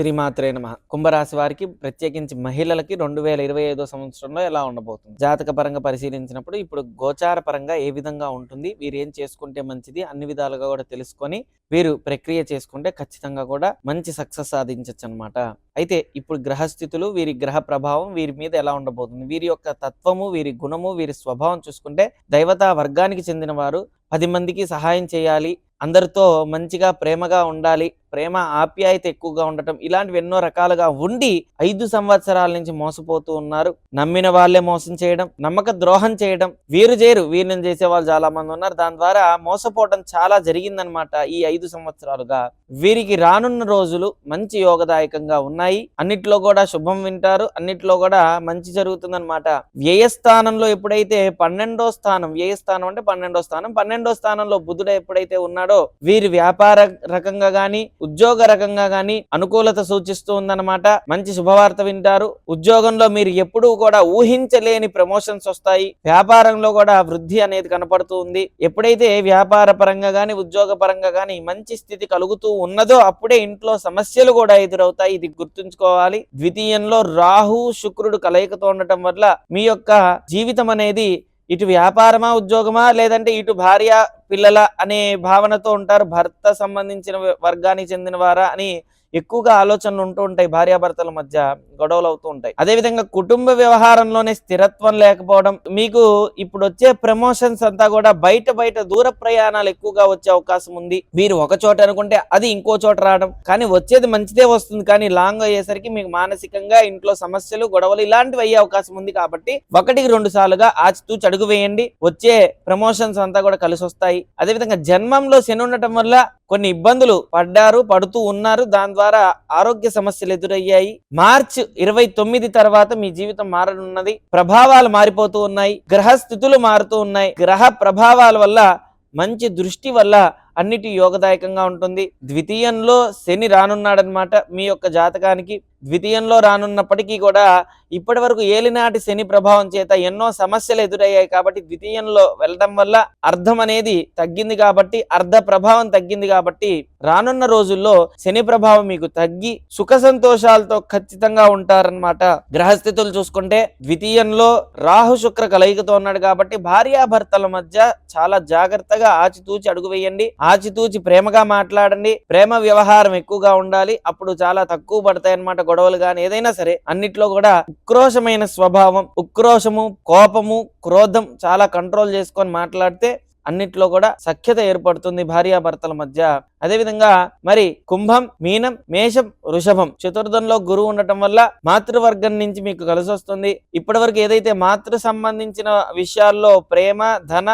శ్రీమాత్రే నమః. కుంభరాశి వారికి ప్రత్యేకించి మహిళలకి 2025 సంవత్సరంలో ఎలా ఉండబోతుంది? జాతక పరంగా పరిశీలించినప్పుడు ఇప్పుడు గోచార పరంగా ఏ విధంగా ఉంటుంది? వీరు ఏం చేసుకుంటే మంచిది? అన్ని విధాలుగా కూడా తెలుసుకొని వీరు ప్రక్రియ చేసుకుంటే ఖచ్చితంగా కూడా మంచి సక్సెస్ సాధించవచ్చు అనమాట. అయితే ఇప్పుడు గ్రహస్థితులు, వీరి గ్రహ ప్రభావం వీరి మీద ఎలా ఉండబోతుంది? వీరి యొక్క తత్వము, వీరి గుణము, వీరి స్వభావం చూసుకుంటే దైవతా వర్గానికి చెందిన వారు 10 మందికి సహాయం చేయాలి, అందరితో మంచిగా ప్రేమగా ఉండాలి, ప్రేమ ఆప్యాయత ఎక్కువగా ఉండటం, ఇలాంటివి ఎన్నో రకాలుగా ఉండి 5 సంవత్సరాల నుంచి మోసపోతూ ఉన్నారు. నమ్మిన వాళ్ళే మోసం చేయడం, నమ్మక ద్రోహం చేయడం, వీరు వీరిని చేసే వాళ్ళు చాలా మంది ఉన్నారు. దాని ద్వారా మోసపోవడం చాలా జరిగిందనమాట. ఈ 5 సంవత్సరాలుగా వీరికి రానున్న రోజులు మంచి యోగదాయకంగా ఉన్నాయి. అన్నిట్లో కూడా శుభం వింటారు, అన్నిట్లో కూడా మంచి జరుగుతుందన్నమాట. వ్యయస్థానంలో ఎప్పుడైతే 12వ స్థానం, వ్యయస్థానం అంటే 12వ స్థానం, 12వ స్థానంలో బుధుడు ఎప్పుడైతే ఉన్నాడో వీరి వ్యాపార రకంగా గాని ఉద్యోగ రకంగా గాని అనుకూలత సూచిస్తూ ఉందన్నమాట. మంచి శుభవార్త వింటారు. ఉద్యోగంలో మీరు ఎప్పుడూ కూడా ఊహించలేని ప్రమోషన్స్ వస్తాయి. వ్యాపారంలో కూడా వృద్ధి అనేది కనపడుతూ ఉంది. ఎప్పుడైతే వ్యాపార పరంగా గాని ఉద్యోగ పరంగా గాని మంచి స్థితి కలుగుతూ ఉన్నదో అప్పుడే ఇంట్లో సమస్యలు కూడా ఎదురవుతాయి. ఇది గుర్తుంచుకోవాలి. ద్వితీయంలో రాహు శుక్రుడు కలయికతో ఉండటం వల్ల మీ యొక్క జీవితం అనేది ఇటు వ్యాపారమా ఉద్యోగమా లేదంటే ఇటు భార్య పిల్లల అనే భావనతో ఉంటారు. భర్త సంబంధించిన వర్గానికి చెందిన వారా అని ఎక్కువగా ఆలోచనలు ఉంటూ ఉంటాయి. భార్యాభర్తల మధ్య గొడవలు అవుతూ ఉంటాయి. అదేవిధంగా కుటుంబ వ్యవహారంలోనే స్థిరత్వం లేకపోవడం, మీకు ఇప్పుడు వచ్చే ప్రమోషన్స్ అంతా కూడా బయట దూర ప్రయాణాలు ఎక్కువగా వచ్చే అవకాశం ఉంది. మీరు ఒక చోట అనుకుంటే అది ఇంకో చోట రావడం, కానీ వచ్చేది మంచిదే వస్తుంది, కానీ లాంగ్ అయ్యేసరికి మీకు మానసికంగా ఇంట్లో సమస్యలు గొడవలు ఇలాంటివి అయ్యే అవకాశం ఉంది. కాబట్టి 1-2 సార్లుగా ఆచితూచి అడుగు వేయండి. వచ్చే ప్రమోషన్స్ అంతా కూడా కలిసి వస్తాయి. అదేవిధంగా జన్మంలో శని ఉండటం వల్ల కొన్ని ఇబ్బందులు పడుతూ ఉన్నారు. దాని ద్వారా ఆరోగ్య సమస్యలు ఎదురయ్యాయి. మార్చి 29 తర్వాత మీ జీవితం మారనున్నది. ప్రభావాలు మారిపోతూ ఉన్నాయి. గ్రహస్థితులు మారుతూ ఉన్నాయి. గ్రహ ప్రభావాల వల్ల మంచి దృష్టి వల్ల అన్నిటి యోగదాయకంగా ఉంటుంది. ద్వితీయంలో శని రానున్నాడనమాట. మీ యొక్క జాతకానికి ద్వితీయంలో రానున్నప్పటికీ కూడా ఇప్పటి వరకు ఏలినాటి శని ప్రభావం చేత ఎన్నో సమస్యలు ఎదురయ్యాయి. కాబట్టి ద్వితీయంలో వెళ్ళడం వల్ల అర్థం అనేది తగ్గింది, కాబట్టి అర్ధ ప్రభావం తగ్గింది. కాబట్టి రానున్న రోజుల్లో శని ప్రభావం మీకు తగ్గి సుఖ సంతోషాలతో ఖచ్చితంగా ఉంటారనమాట. గ్రహస్థితులు చూసుకుంటే ద్వితీయంలో రాహు శుక్ర కలయికతో ఉన్నాడు. కాబట్టి భార్యాభర్తల మధ్య చాలా జాగ్రత్తగా ఆచితూచి అడుగు వేయండి. ఆచితూచి ప్రేమగా మాట్లాడండి. ప్రేమ వ్యవహారం ఎక్కువగా ఉండాలి. అప్పుడు చాలా తక్కువ పడతాయి అన్నమాట గొడవలు కానీ ఏదైనా సరే. అన్నిట్లో కూడా ఉక్రోషమైన స్వభావం, ఉక్రోషము, కోపము, క్రోధం చాలా కంట్రోల్ చేసుకొని మాట్లాడితే అన్నిట్లో కూడా సఖ్యత ఏర్పడుతుంది భార్యాభర్తల మధ్య. అదేవిధంగా మరి కుంభం, మీనం, మేషం, వృషభం చతుర్థంలో గురువు ఉండటం వల్ల మాతృవర్గం నుంచి మీకు కలిసి వస్తుంది. ఇప్పటి వరకు ఏదైతే మాతృ సంబంధించిన విషయాల్లో ప్రేమ, ధన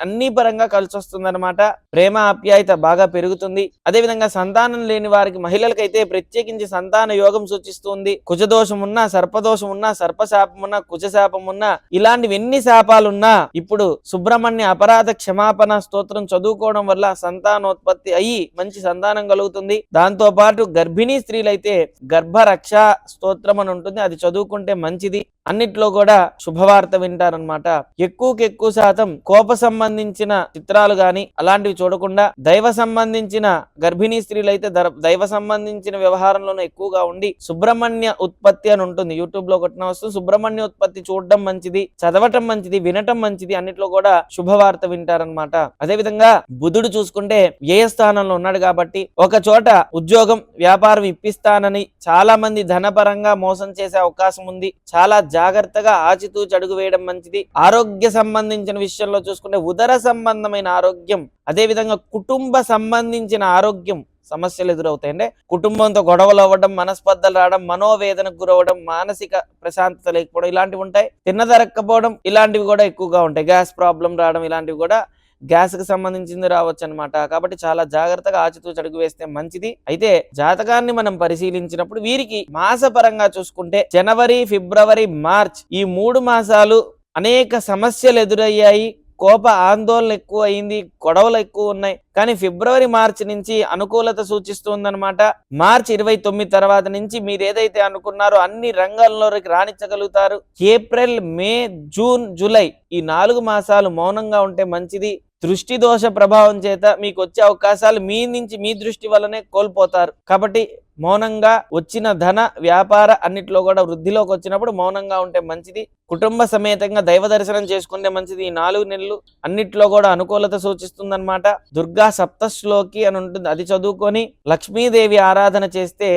అన్ని పరంగా కలిసి వస్తుంది అనమాట. ప్రేమ ఆప్యాయత బాగా పెరుగుతుంది. అదేవిధంగా సంతానం లేని వారికి, మహిళలకైతే ప్రత్యేకించి సంతాన యోగం సూచిస్తుంది. కుజదోషం ఉన్నా, సర్పదోషం ఉన్నా, సర్పశాపం ఉన్నా, కుజశాపం ఉన్నా, ఇలాంటివి ఎన్ని శాపాలున్నా ఇప్పుడు సుబ్రహ్మణ్య అపరాధ క్షమాపణ స్తోత్రం చదువుకోవడం వల్ల సంతానోత్పత్తి అయ్యి మంచి సంతానం కలుగుతుంది. దాంతో పాటు గర్భిణీ స్త్రీలైతే గర్భరక్ష స్తోత్రం అని ఉంటుంది, అది చదువుకుంటే మంచిది. అన్నిట్లో కూడా శుభవార్త వింటారనమాట. ఎక్కువ శాతం కోప సంబంధించిన చిత్రాలు గాని అలాంటివి చూడకుండా దైవ సంబంధించిన గర్భిణీ స్త్రీలైతే దైవ సంబంధించిన వ్యవహారంలోనే ఎక్కువగా ఉండి సుబ్రహ్మణ్య ఉత్పత్తి అని ఉంటుంది, యూట్యూబ్ లో కొట్టిన వస్తుంది. సుబ్రహ్మణ్య ఉత్పత్తి చూడడం మంచిది, చదవటం మంచిది, వినటం మంచిది. అన్నిట్లో కూడా శుభవార్త వింటారనమాట. అదేవిధంగా బుధుడు చూసుకుంటే వ్యయస్థానంలో ఉన్నాడు. కాబట్టి ఒక చోట ఉద్యోగం, వ్యాపారం ఇప్పిస్తానని చాలా మంది ధనపరంగా మోసం చేసే అవకాశం ఉంది. చాలా జాగ్రత్తగా ఆచితూచి అడుగు వేయడం మంచిది. ఆరోగ్య సంబంధించిన విషయంలో చూసుకుంటే ఉదర సంబంధమైన ఆరోగ్యం, అదేవిధంగా కుటుంబ సంబంధించిన ఆరోగ్యం సమస్యలు ఎదురవుతాయి. అంటే కుటుంబంతో గొడవలు అవ్వడం, మనస్పర్ధలు రావడం, మనోవేదనకు గురవడం, మానసిక ప్రశాంతత లేకపోవడం ఇలాంటివి ఉంటాయి. తిన్నదరక్కపోవడం ఇలాంటివి కూడా ఎక్కువగా ఉంటాయి. గ్యాస్ ప్రాబ్లం రావడం ఇలాంటివి కూడా గ్యాస్ కి సంబంధించింది రావచ్చు అనమాట. కాబట్టి చాలా జాగ్రత్తగా ఆచితూచి అడుగు వేస్తే మంచిది. అయితే జాతకాన్ని మనం పరిశీలించినప్పుడు వీరికి మాసపరంగా చూసుకుంటే జనవరి, ఫిబ్రవరి, మార్చ్ ఈ 3 మాసాలు అనేక సమస్యలు ఎదురయ్యాయి. కోప ఆందోళన ఎక్కువ అయింది, గొడవలు ఎక్కువ ఉన్నాయి. కానీ ఫిబ్రవరి, మార్చి నుంచి అనుకూలత సూచిస్తుందన్నమాట. మార్చి 29 తర్వాత నుంచి మీరు ఏదైతే అనుకున్నారో అన్ని రంగాల్లోకి రాణించగలుగుతారు. ఏప్రిల్, మే, జూన్, జూలై ఈ 4 మాసాలు మౌనంగా ఉంటే మంచిది. దృష్టి దోష ప్రభావం చేత మీకు వచ్చే అవకాశాలు మీ నుంచి మీ దృష్టి వల్లనే కోల్పోతారు. కాబట్టి మౌనంగా వచ్చిన ధన వ్యాపార అన్నిట్లో కూడా వృద్ధిలోకి వచ్చినప్పుడు మౌనంగా ఉంటే మంచిది. కుటుంబ సమేతంగా దైవ దర్శనం చేసుకుంటే మంచిది. ఈ 4 నెలలు అన్నిట్లో కూడా అనుకూలత సూచిస్తుందన్నమాట. దుర్గా సప్తశ్లోకి అని ఉంటుంది, అది చదువుకొని లక్ష్మీదేవి ఆరాధన చేస్తే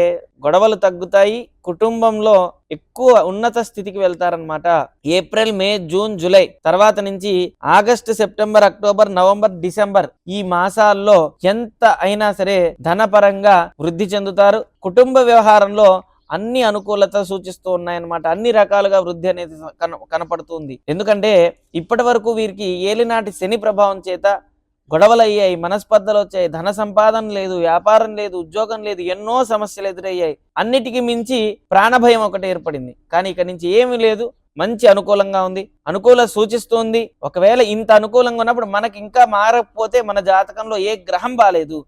గొడవలు తగ్గుతాయి. కుటుంబంలో ఎక్కువ ఉన్నత స్థితికి వెళ్తారనమాట. ఏప్రిల్, మే, జూన్, జూలై తర్వాత నుంచి August, September, October, November, December ఈ మాసాల్లో ఎంత అయినా సరే ధనపరంగా వృద్ధి చెందుతారు. కుటుంబ వ్యవహారంలో అన్ని అనుకూలత సూచిస్తూ ఉన్నాయన్నమాట. అన్ని రకాలుగా వృద్ధి అనేది కనపడుతుంది. ఎందుకంటే ఇప్పటి వరకు వీరికి ఏలినాటి శని ప్రభావం చేత గొడవలు అయ్యాయి, మనస్పర్ధలు వచ్చాయి, ధన సంపాదన లేదు, వ్యాపారం లేదు, ఉద్యోగం లేదు, ఎన్నో సమస్యలు ఎదురయ్యాయి. అన్నిటికీ మించి ప్రాణభయం ఒకటి ఏర్పడింది. కానీ ఇక నుంచి ఏమీ లేదు, మంచి అనుకూలంగా ఉంది, అనుకూల సూచిస్తుంది. ఒకవేళ ఇంత అనుకూలంగా ఉన్నప్పుడు మనకి ఇంకా మారకపోతే మన జాతకంలో ఏ గ్రహం బాలేదు,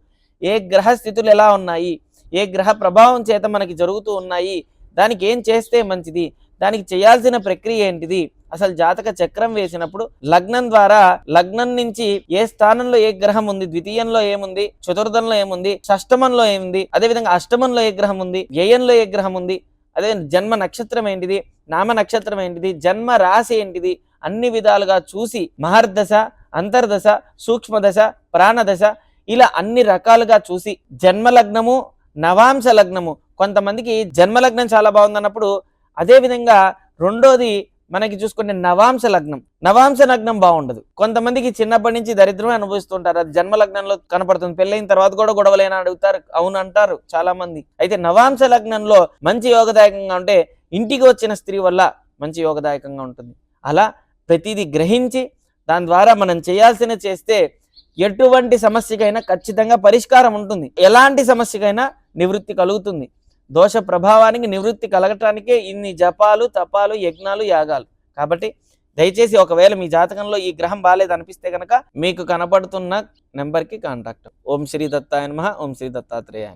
ఏ గ్రహ స్థితులు ఎలా ఉన్నాయి, ఏ గ్రహ ప్రభావం చేత మనకి జరుగుతూ ఉన్నాయి, దానికి ఏం చేస్తే మంచిది, దానికి చేయాల్సిన ప్రక్రియ ఏంటిది, అసలు జాతక చక్రం వేసినప్పుడు లగ్నం ద్వారా లగ్నం నుంచి ఏ స్థానంలో ఏ గ్రహం ఉంది, ద్వితీయంలో ఏముంది, చతుర్థంలో ఏముంది, షష్టమంలో ఏముంది, అదేవిధంగా అష్టమంలో ఏ గ్రహం ఉంది, వ్యయంలో ఏ గ్రహం ఉంది, అదే జన్మ నక్షత్రం ఏంటిది, నామ నక్షత్రం ఏంటిది, జన్మ రాశి ఏంటిది, అన్ని విధాలుగా చూసి మహర్దశ, అంతర్దశ, సూక్ష్మదశ, ప్రాణదశ ఇలా అన్ని రకాలుగా చూసి జన్మలగ్నము, నవాంశ లగ్నము, కొంతమందికి జన్మలగ్నం చాలా బాగుందన్నప్పుడు అదేవిధంగా రెండోది మనకి చూసుకుంటే నవాంశ లగ్నం, నవాంశ లగ్నం బాగుండదు. కొంతమందికి చిన్నప్పటి నుంచి దరిద్రమే అనుభవిస్తుంటారు, అది జన్మ లగ్నంలో కనపడుతుంది. పెళ్ళైన తర్వాత కూడా గొడవలేనా అడుగుతారు, అవును అంటారు చాలా మంది. అయితే నవాంశ లగ్నంలో మంచి యోగదాయకంగా ఉంటే ఇంటికి వచ్చిన స్త్రీ వల్ల మంచి యోగదాయకంగా ఉంటుంది. అలా ప్రతిదీ గ్రహించి దాని ద్వారా మనం చేయాల్సిన చేస్తే ఎటువంటి సమస్యకైనా ఖచ్చితంగా పరిష్కారం ఉంటుంది. ఎలాంటి సమస్యకైనా నివృత్తి కలుగుతుంది. దోష ప్రభావానికి నివృత్తి కలగటానికే ఇన్ని జపాలు, తపాలు, యజ్ఞాలు, యాగాలు. కాబట్టి దయచేసి ఒకవేళ మీ జాతకంలో ఈ గ్రహం బాలేదు అనిపిస్తే కనుక మీకు కనపడుతున్న నెంబర్కి కాంటాక్ట్. ఓం శ్రీ దత్తాయ నమః. ఓం శ్రీ దత్తాత్రేయాయ.